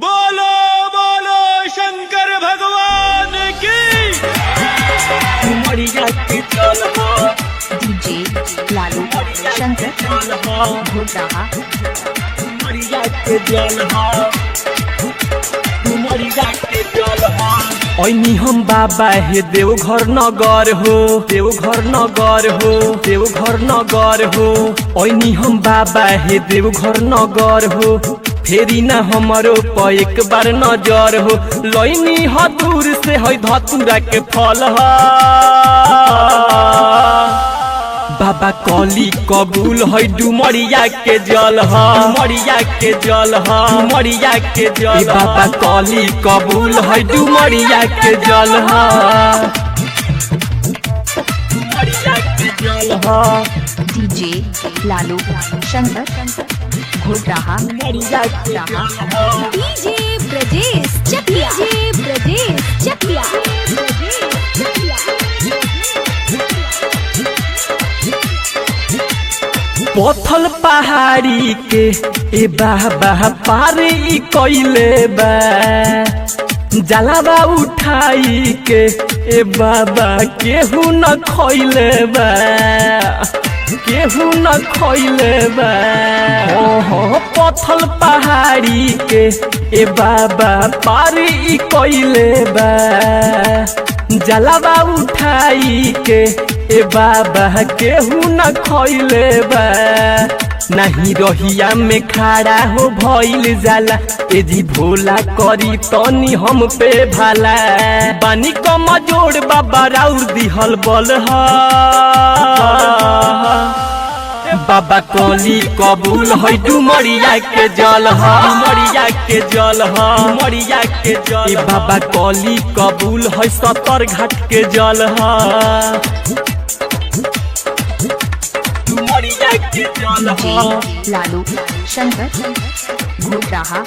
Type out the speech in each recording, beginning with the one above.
बोलो बोलो शंकर भगवान की। डीजे लालू शंकर घोटाहा ओइनी हम बाबा हे देवघर नगर हो, देवघर नगर हो, देवघर नगर हो। ओइनी हम बाबा हे देवघर नगर हो, फेरी ना हमरो प एक बार नजर हो। लइनी ह दूर से है धतूरा के फल ह, बाबा कली कबूल है डुमरिया के जल ह, डुमरिया के जल ह, डुमरिया के जल। बाबा कली कबूल है डुमरिया के जल ह, डुमरिया के जल ह। डीजे लालू शंकर घोटाहा डुमरिया के जल ह। डीजे ब्रजेश चकिया ब्रजेश चकिया पथल पहाड़ी के ए बाबा पार ई कइले बा, जलावा उठाई के ए बाबा केहू न खइले बा, केहू न खइले बा। हो पथल पहाड़ी के ए बाबा पार ई कइले बा, जलावा उठाई के ए बाबा केहू न खइले बा। नहीं रहिया में खड़ा हो भइल जाला, ए जी भोला करी तनी हम पे भाला। बानी कमजोर बाबा राउर दिहल बल ह, बाबा कली कबूल है डुमरिया के जल ह, डुमरिया के जल ह, डुमरिया के जल। बाबा कली कबूल है सतर घाट के जल ह, डुमरिया के जल ह, डीजे लालू शंकर घोटाहा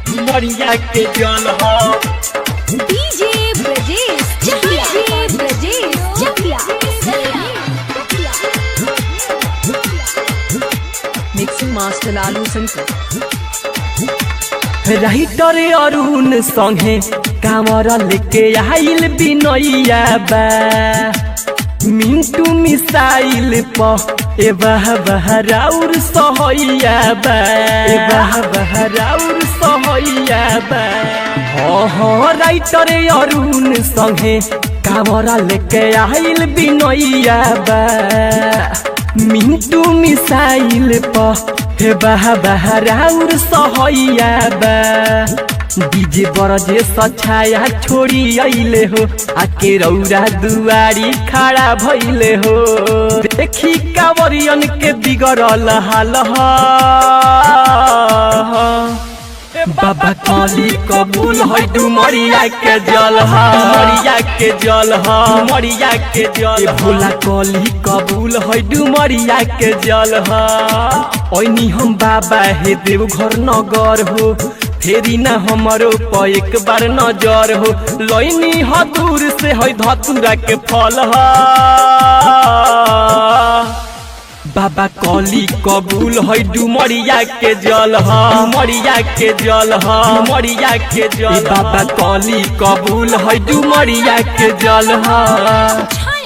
डुमरिया के जल ह। DJ Brajesh Chakiya Brajesh Chakiya mixing master Lalu Shankar writer Arun संगे कामर लेके आइल बिनैया बा, मिंटू मिसाइल प ए बाबा राउर सहैया बा, ए बाबा राउर सहैया बा। हो राइटर अरुण संगे कामर लेके आइल बिनैया बा, मिंटू मिसाइल प हे बाबा राउर सहैया बा। डीजे बरजे सछाया छोड़ी अइले हो, आके रौरा दुआरी खड़ा भइले हो। देखी कांवरियन के बिगड़ल हाल ह, बाबा कली कबूल है डुमरिया के जल ह, डुमरिया के जल ह, डुमरिया के जल। भोला कली कबूल है डुमरिया के जल ह। ओइनी हम बाबा हे देवघर नगर हो, फेरी ना हमरो प एक बार नजर हो। लइनी ह दूर से है धतूरा के फल ह, बाबा कली कबूल है डुमरिया के जल ह, डुमरिया के जल ह, डुमरिया के जल। बाबा कली कबूल है डुमरिया के जल ह।